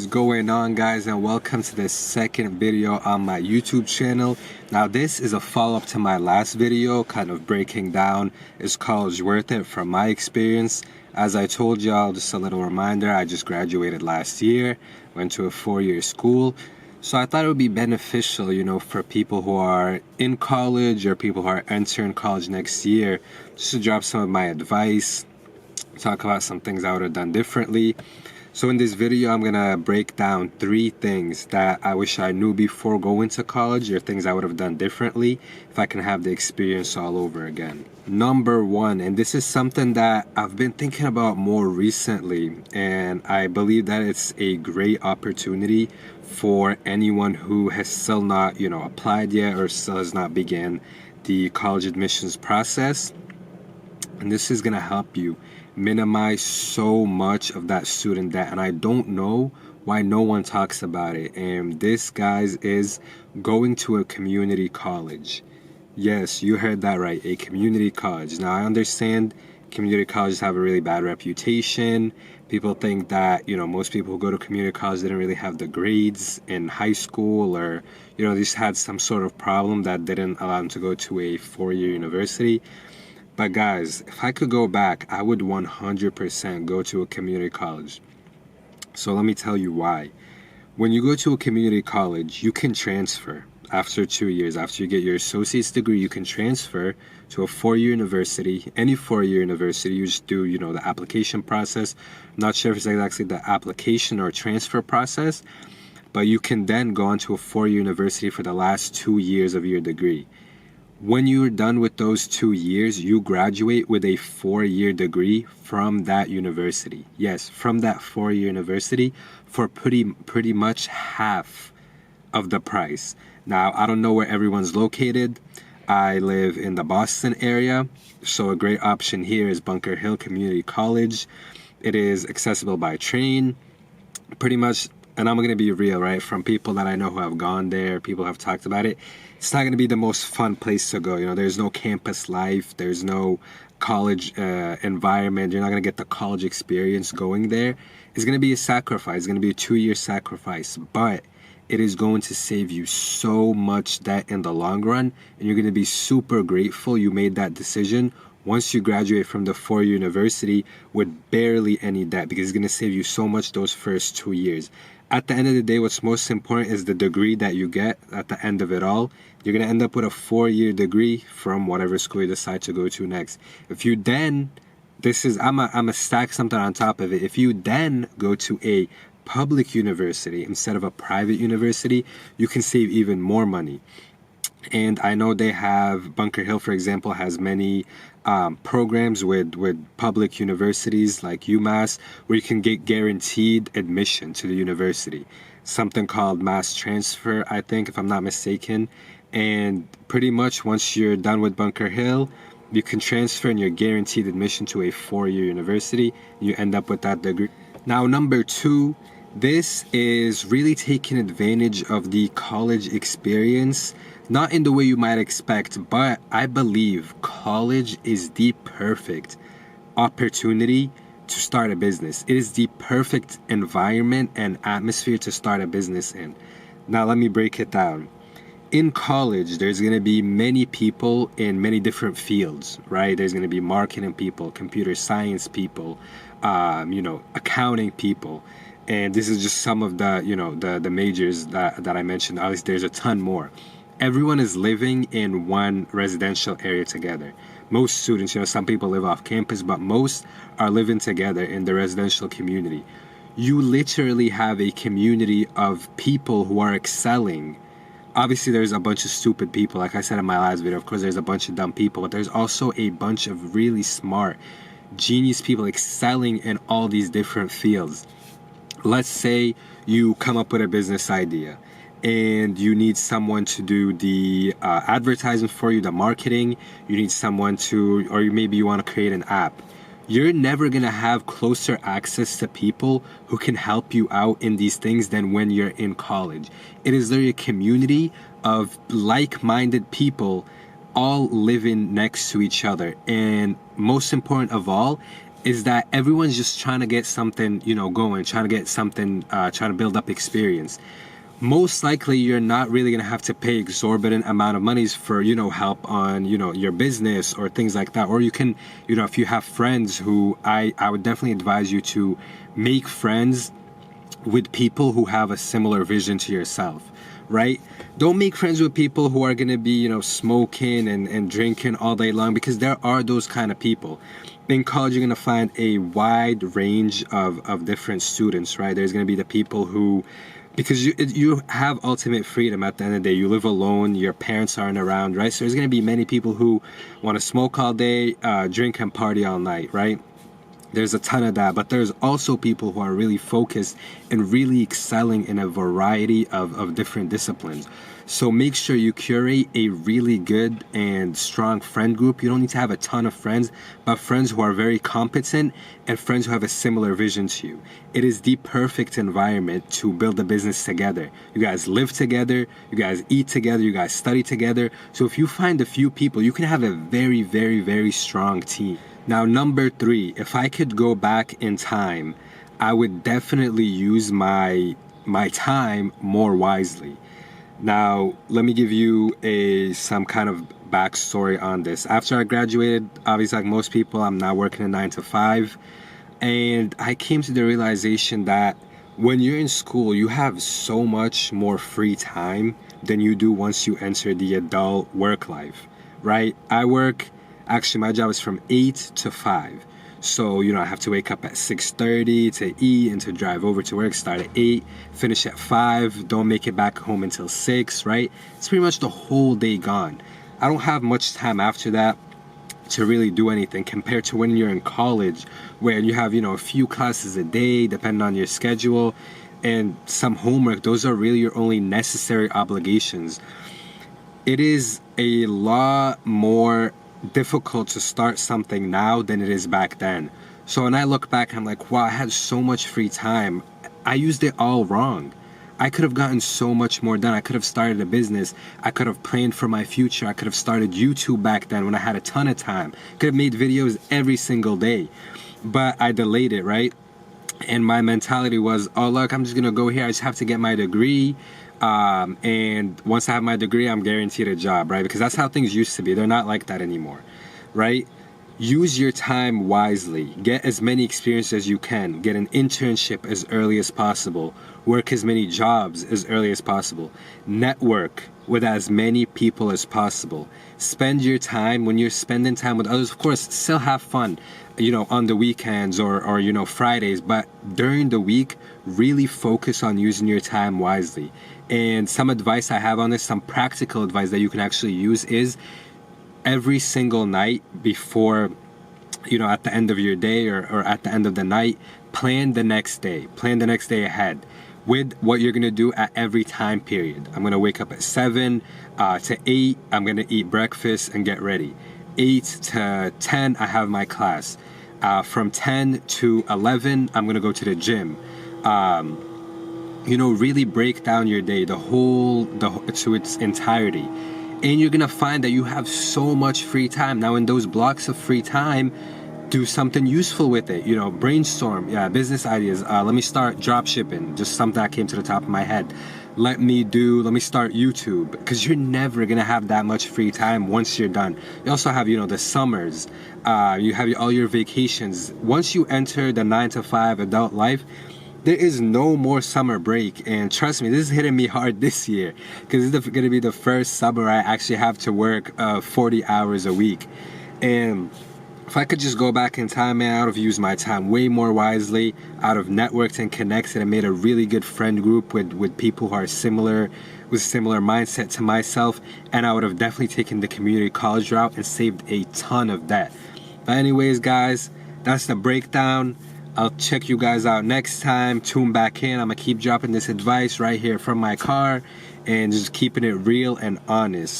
What's going on, guys, and welcome to the second video on my YouTube channel. Now this is a follow-up to my last video, kind of breaking down is college worth it from my experience. As I told y'all, just a little reminder, I just graduated last year, went to a 4-year school. So I thought it would be beneficial, for people who are in college or people who are entering college next year, just to drop some of my advice, talk about some things I would have done differently. So in this video, I'm gonna break down 3 things that I wish I knew before going to college, or things I would have done differently if I can have the experience all over again. Number 1, and this is something that I've been thinking about more recently, and I believe that it's a great opportunity for anyone who has still not, applied yet or still has not began the college admissions process. And this is gonna help you minimize so much of that student debt, and I don't know why no one talks about it. And this, guys, is going to a community college. Yes, you heard that right, a community college. Now I understand community colleges have a really bad reputation. People think that, most people who go to community college didn't really have the grades in high school, or, they just had some sort of problem that didn't allow them to go to a 4-year university. But guys, if I could go back, I would 100% go to a community college. So let me tell you why. When you go to a community college, you can transfer after 2 years. After you get your associate's degree, you can transfer to a 4-year university. Any 4-year university, you just do, the application process. I'm not sure if it's exactly the application or transfer process, but you can then go on to a 4-year university for the last 2 years of your degree. When you're done with those 2 years, you graduate with a 4-year degree from that university. Yes, from that 4-year university for pretty much half of the price. Now, I don't know where everyone's located. I live in the Boston area, so a great option here is Bunker Hill Community College. It is accessible by train, pretty much. And I'm going to be real, right? From people that I know who have gone there, people have talked about it, it's not going to be the most fun place to go. There's no campus life. There's no college environment. You're not going to get the college experience going there. It's going to be a sacrifice. It's going to be a 2-year sacrifice. But it is going to save you so much debt in the long run. And you're going to be super grateful you made that decision once you graduate from the 4-year university with barely any debt, because it's going to save you so much those first 2 years. At the end of the day, what's most important is the degree that you get at the end of it all. You're going to end up with a 4-year degree from whatever school you decide to go to next. If you then, I'm a stack something on top of it. If you then go to a public university instead of a private university, you can save even more money. And I know they have, Bunker Hill, for example, has many programs with public universities like UMass, where you can get guaranteed admission to the university. Something called mass transfer, I think, if I'm not mistaken. And pretty much once you're done with Bunker Hill, you can transfer and you're guaranteed admission to a 4-year university. You end up with that degree. Now, number 2, this is really taking advantage of the college experience. Not in the way you might expect, but I believe college is the perfect opportunity to start a business. It is the perfect environment and atmosphere to start a business in. Now, let me break it down. In college, there's going to be many people in many different fields, right? There's going to be marketing people, computer science people, accounting people. And this is just some of the majors that I mentioned. Obviously, there's a ton more. Everyone is living in one residential area together. Most students, some people live off campus, but most are living together in the residential community. You literally have a community of people who are excelling. Obviously, there's a bunch of stupid people. Like I said in my last video, of course, there's a bunch of dumb people, but there's also a bunch of really smart, genius people excelling in all these different fields. Let's say you come up with a business idea and you need someone to do the advertising for you, the marketing. You need someone to, or maybe you want to create an app. You're never going to have closer access to people who can help you out in these things than when you're in college. It is literally a community of like-minded people all living next to each other. And most important of all, is that everyone's just trying to get something, going, trying to get something, trying to build up experience. Most likely you're not really going to have to pay exorbitant amount of monies for, help on, your business or things like that. Or you can, if you have friends who I would definitely advise you to make friends with people who have a similar vision to yourself, right? Don't make friends with people who are going to be, smoking and drinking all day long, because there are those kind of people. In college, you're going to find a wide range of different students, right? There's going to be the people who, because you have ultimate freedom at the end of the day. You live alone, your parents aren't around, right? So there's going to be many people who want to smoke all day, drink and party all night, right? There's a ton of that, but there's also people who are really focused and really excelling in a variety of different disciplines. So make sure you curate a really good and strong friend group. You don't need to have a ton of friends, but friends who are very competent and friends who have a similar vision to you. It is the perfect environment to build a business together. You guys live together, you guys eat together, you guys study together. So if you find a few people, you can have a very, very, very strong team. Now, number 3, if I could go back in time, I would definitely use my time more wisely. Now, let me give you some kind of backstory on this. After I graduated, obviously like most people, I'm now working a 9 to 5. And I came to the realization that when you're in school, you have so much more free time than you do once you enter the adult work life, right? Actually, my job is from 8 to 5. So, I have to wake up at 6:30 to eat and to drive over to work, start at 8, finish at 5, don't make it back home until 6, right? It's pretty much the whole day gone. I don't have much time after that to really do anything compared to when you're in college, where you have, a few classes a day, depending on your schedule, and some homework. Those are really your only necessary obligations. It is a lot more difficult to start something now than it is back then. So when I look back, I'm like, wow, I had so much free time. I used it all wrong. I could have gotten so much more done. I could have started a business. I could have planned for my future. I could have started YouTube back then when I had a ton of time. Could have made videos every single day. But I delayed it, right? And my mentality was, oh, look, I'm just going to go here. I just have to get my degree. And once I have my degree, I'm guaranteed a job, right? Because that's how things used to be. They're not like that anymore, right? Use your time wisely. Get as many experiences as you can. Get an internship as early as possible. Work as many jobs as early as possible. Network with as many people as possible. Spend your time, when you're spending time with others, of course, still have fun, on the weekends or Fridays, but during the week, really focus on using your time wisely. And some advice I have on this, some practical advice that you can actually use is every single night before, at the end of your day or at the end of the night, plan the next day. Plan the next day ahead with what you're going to do at every time period. I'm going to wake up at 7 to 8. I'm going to eat breakfast and get ready. 8 to 10, I have my class. From 10 to 11, I'm going to go to the gym. Really break down your day, to its entirety. And you're going to find that you have so much free time. Now, in those blocks of free time, do something useful with it. Brainstorm, business ideas. Let me start drop shipping, just something that came to the top of my head. Let me start YouTube, because you're never going to have that much free time once you're done. You also have, the summers. You have all your vacations. Once you enter the 9 to 5 adult life, there is no more summer break. And trust me, this is hitting me hard this year, because this is going to be the first summer I actually have to work 40 hours a week. And if I could just go back in time, man, I would have used my time way more wisely. I would have networked and connected and made a really good friend group with people who are similar mindset to myself. And I would have definitely taken the community college route and saved a ton of debt. But anyways, guys, that's the breakdown. I'll check you guys out next time. Tune back in. I'm going to keep dropping this advice right here from my car and just keeping it real and honest.